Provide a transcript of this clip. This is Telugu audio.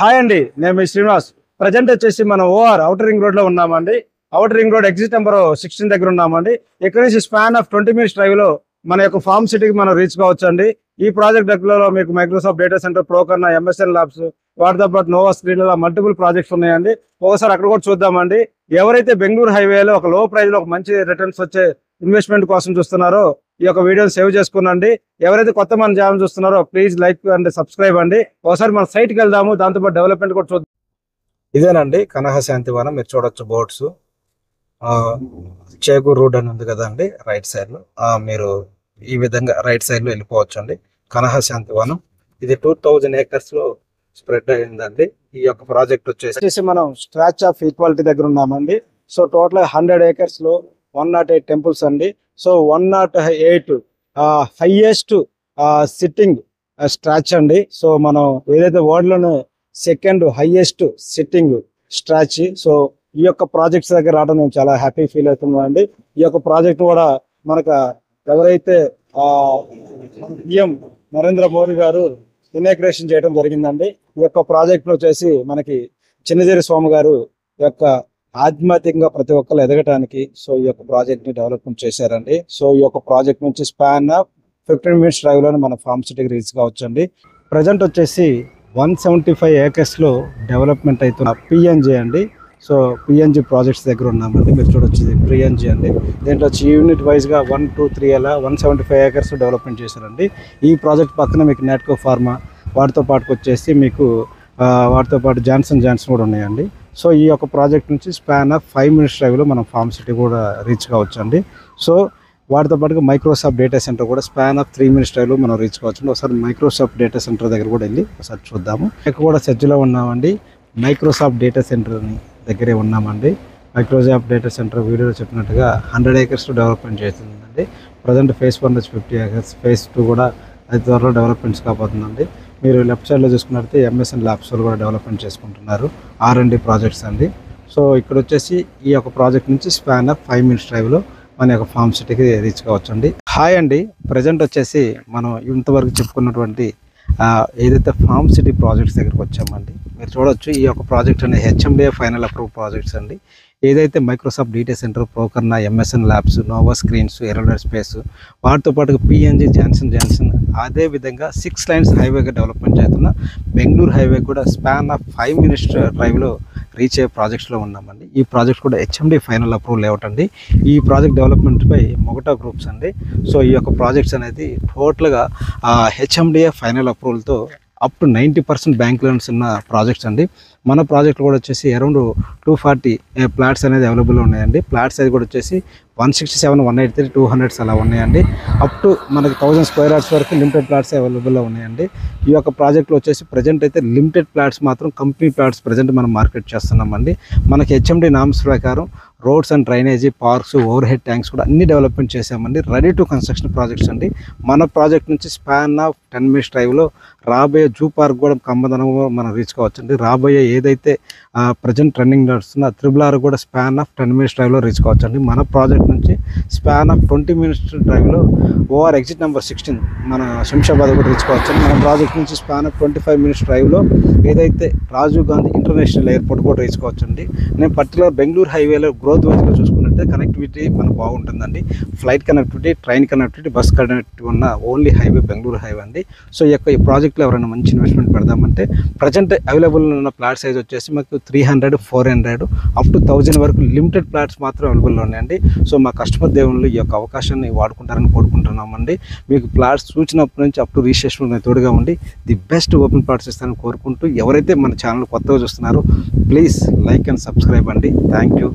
హాయ్ అండి, నేను మీ శ్రీనివాస్. ప్రజెంట్ వచ్చేసి మనం ఓఆర్ అవుటర్ రింగ్ రోడ్ లో ఉన్నామండి. Outer ring road exit number 16 దగ్గర ఉన్నామండి. ఇక్కడ నుంచి స్పాన్ ఆఫ్ 20 minutes డ్రైవ్ లో మన యొక్క ఫార్మ్ సిటీకి మనం రీచ్ కావచ్చు అండి. ఈ ప్రాజెక్ట్ దగ్గరలో మీకు మైక్రోసాఫ్ట్ డేటా సెంటర్, ప్రోకర్నా, ఎంఎస్ఎన్ ల్యాబ్స్, వాటితో పాటు నోవా స్క్రీన్ మల్టిపుల్ ప్రాజెక్ట్స్ ఉన్నాయండి. ఒకసారి అక్కడ కూడా చూద్దామండి. ఎవరైతే బెంగళూరు హైవేలో ఒక లో ప్రైస్ లో ఒక మంచి రిటర్న్స్ వచ్చే ఇన్వెస్ట్మెంట్ కోసం చూస్తున్నారో ఈ యొక్క వీడియోని సేవ్ చేసుకున్నాండి. ఎవరైతే కొత్త మన ఛానల్ చూస్తున్నారో ప్లీజ్ లైక్ అండ్ సబ్స్క్రైబ్ అండి. ఒకసారి మన సైట్కి వెళ్దాము, దాంతోపాటు డెవలప్మెంట్ కూడా చూద్దాం. ఇదేనండి కనహ శాంతివనం. మీరు చూడొచ్చు బోర్డ్స్. చేగూర్ రోడ్ అని ఉంది కదండి రైట్ సైడ్ లో. మీరు ఈ విధంగా రైట్ సైడ్ లో వెళ్ళిపోవచ్చు అండి. కనహ శాంతివనం ఇది 2000 acres లో స్ప్రెడ్ అయిందండి. ఈ యొక్క ప్రాజెక్ట్ వచ్చేసి మనం స్ట్రాచ్ ఆఫ్ ఈక్వాలిటీ దగ్గర ఉన్నామండి. సో టోటల్ 100 acres లో 108 టెంపుల్స్ అండి. సో 108 హైయెస్ట్ సిట్టింగ్ స్ట్రాచ్ అండి. సో మనం ఏదైతే వరల్డ్ లోనే second highest sitting starch. So ఈ యొక్క ప్రాజెక్ట్స్ దగ్గర రావడం మేము చాలా హ్యాపీ ఫీల్ అవుతున్నాం అండి. ఈ యొక్క ప్రాజెక్ట్ కూడా మనకు ఎవరైతే పిఎం నరేంద్ర మోదీ గారు ఇనాగ్రేషన్ చేయడం జరిగిందండి. ఈ యొక్క ప్రాజెక్ట్ వచ్చేసి మనకి చిన్నజీరి స్వామి గారు యొక్క ఆధ్యాత్మికంగా ప్రతి ఒక్కరు ఎదగటానికి సో ఈ యొక్క ప్రాజెక్ట్ ని డెవలప్మెంట్ చేశారండి. సో ఈ యొక్క ప్రాజెక్ట్ నుంచి స్పాన్ 15 minutes డ్రైవ్ లో మన ఫార్మ్ సిటీకి రీచ్ కావచ్చు అండి. ప్రజెంట్ వచ్చేసి 175 acres లో డెవలప్మెంట్ అవుతున్న పిఎన్జీ అండి. సో పిఎన్జీ ప్రాజెక్ట్స్ దగ్గర ఉన్నామండి. మీరు చూడొచ్చు పిఎన్జీ అండి. దీంట్లో వచ్చి యూనిట్ వైజ్ గా 1, 2, 3 అలా 175 acres డెవలప్మెంట్ చేశారండి. ఈ ప్రాజెక్ట్ పక్కన మీకు నాట్కో ఫార్మా, వాటితో పాటు వచ్చేసి మీకు వాటితో పాటు జాన్సన్ కూడా ఉన్నాయండి. సో ఈ యొక్క ప్రాజెక్ట్ నుంచి స్పాన్ ఆఫ్ 5 minutes డ్రైవ్ లో మనం ఫార్మ్ సిటీ కూడా రీచ్ కావచ్చు అండి. సో వాటితో పాటుగా మైక్రోసాఫ్ట్ డేటా సెంటర్ కూడా స్పాన్ ఆఫ్ 3 minutes డ్రైవ్ లో మనం రీచ్ కావచ్చు. ఒకసారి మైక్రోసాఫ్ట్ డేటా సెంటర్ దగ్గర కూడా వెళ్ళి ఒకసారి చూద్దాము. ఇక్కడ కూడా సెర్చ్లో ఉన్నామండి. మైక్రోసాఫ్ట్ డేటా సెంటర్ దగ్గరే ఉన్నామండి. మైక్రోసాఫ్ట్ డేటా సెంటర్ వీడియోలో చెప్పినట్టుగా 100 acres డెవలప్మెంట్ చేస్తుందండి. ప్రజెంట్ phase 1 వచ్చి 50 acres, phase 2 కూడా అది త్వరలో డెవలప్మెంట్స్ కాబోతుందండి. మీరు లెఫ్ట్ సైడ్లో చూసుకున్నట్లయితే ఎంఎస్ఎన్ ల్యాబ్స్ కూడా డెవలప్మెంట్ చేసుకుంటున్నారు. R&D ప్రాజెక్ట్స్ అండి. సో ఇక్కడ వచ్చేసి ఈ యొక్క ప్రాజెక్ట్ నుంచి స్పాన్ ఆఫ్ 5 minutes డ్రైవ్లో మన యొక్క ఫార్మ్ సిటీకి రీచ్ కావచ్చు అండి. హాయ్ అండి, ప్రజెంట్ వచ్చేసి మనం ఇంతవరకు చెప్పుకున్నటువంటి ఏదైతే ఫార్మ్ సిటీ ప్రాజెక్ట్స్ దగ్గరికి వచ్చామండి. మీరు చూడొచ్చు ఈ యొక్క ప్రాజెక్ట్ అనేది HMDA ఫైనల్ అప్రూవ్ ప్రాజెక్ట్స్ అండి. ఏదైతే మైక్రోసాఫ్ట్ డేటా సెంటర్, ప్రోకర్నా, ఎంఎస్ఎన్ ల్యాబ్స్, నోవా స్క్రీన్స్, ఎరోలర్ స్పేస్, వాటితో పాటు పిఎన్జీ, జాన్సన్ అదేవిధంగా 6 lanes హైవేగా డెవలప్మెంట్ చేస్తున్న బెంగళూరు హైవే కూడా స్పాన్ ఆఫ్ 5 minutes డ్రైవ్లో రీచ్ అయ్యే ప్రాజెక్ట్స్లో ఉన్నామండి. ఈ ప్రాజెక్ట్ కూడా HMD ఫైనల్ అప్రూవ్ లేఅవుట్ అండి. ఈ ప్రాజెక్ట్ డెవలప్మెంట్పై మొగటా గ్రూప్స్ అండి. సో ఈ యొక్క ప్రాజెక్ట్స్ అనేది టోటల్గా HMDA ఫైనల్ అప్రూవల్తో అప్ టు 90% బ్యాంక్ లోన్స్ ఉన్న ప్రాజెక్ట్స్ అండి. మన ప్రాజెక్ట్ కూడా వచ్చేసి అరౌండ్ 240 ప్లాట్స్ అనేది అవైలబుల్లో ఉన్నాయండి. ప్లాట్స్ అది కూడా వచ్చేసి 167, 183, 200 అలా ఉన్నాయండి. అప్ టు మనకి 1000 square yards వరకు లిమిటెడ్ ప్లాట్స్ అవైలబుల్లో ఉన్నాయండి. ఈ యొక్క ప్రాజెక్ట్లో వచ్చేసి ప్రజెంట్ అయితే లిమిటెడ్ ప్లాట్స్ మాత్రం కంపెనీ ప్లాట్స్ ప్రజెంట్ మనం మార్కెట్ చేస్తున్నామండి. మనకి HMD నామ్స్ ప్రకారం roads and drainage, parks, over head tanks కూడా అన్ని డెవలప్మెంట్ చేసామండి. రెడీ టు కన్స్ట్రక్షన్ ప్రాజెక్ట్స్ అండి. మన ప్రాజెక్ట్ నుంచి స్పాన్ ఆఫ్ 10 minutes డ్రైవ్లో రాబోయే జూ పార్క్ కూడా కంబదనం మనం రీచ్ కావచ్చండి. రాబోయే ఏదైతే ప్రజెంట్ ట్రెండింగ్ నడుస్తున్న RRR కూడా స్పాన్ ఆఫ్ 10 minutes డ్రైవ్లో రీచ్ కావచ్చండి. మన ప్రాజెక్ట్ నుంచి స్పాన్ ఆఫ్ 20 minutes డ్రైవ్లో ఓఆర్ ఎగ్జిట్ నెంబర్ 16 మన శంషాబాద్ కూడా రీచ్ కావచ్చండి. మన ప్రాజెక్ట్ నుంచి స్పాన్ ఆఫ్ 25 minutes డ్రైవ్లో ఏదైతే రాజీవ్ గాంధీ ఇంటర్నేషనల్ ఎయిర్పోర్ట్ కూడా రీచ్ కావచ్చండి. నేను పర్టికులర్ బెంగళూరు హైవేలో గ్రోత్ వైజ్గా చూసుకున్నట్టే కనెక్టివిటీ మనకు బాగుంటుందండి. Flight connectivity, train connectivity, bus connectivity ఉన్న ఓన్లీ హైవే బెంగళూరు హైవే అండి. సో ఈ ప్రాజెక్ట్లో ఎవరైనా మంచి ఇన్వెస్ట్మెంట్ పెడదామంటే ప్రజెంట్ అవైలబుల్ ఉన్న ప్లాట్ సైజ్ వచ్చేసి మాకు 300, 400 అప్ టు 1000 వరకు లిమిటెడ్ ప్లాట్స్ మాత్రం అవైలబుల్లో ఉన్నాయండి. సో మా కస్టమర్ దేవుళ్ళు ఈ యొక్క అవకాశాన్ని వాడుకుంటారని కోరుకుంటున్నామండి. మీకు ప్లాట్స్ చూసినప్పటి నుంచి అప్ టు రిజిస్ట్రేషన్ తోడుగా ఉండి ది బెస్ట్ ఓపెన్ ప్లాట్స్ ఇస్తారని కోరుకుంటూ ఎవరైతే మన ఛానల్ కొత్తగా చూస్తున్నారో ప్లీజ్ లైక్ అండ్ సబ్స్క్రైబ్ అండి. Thank you.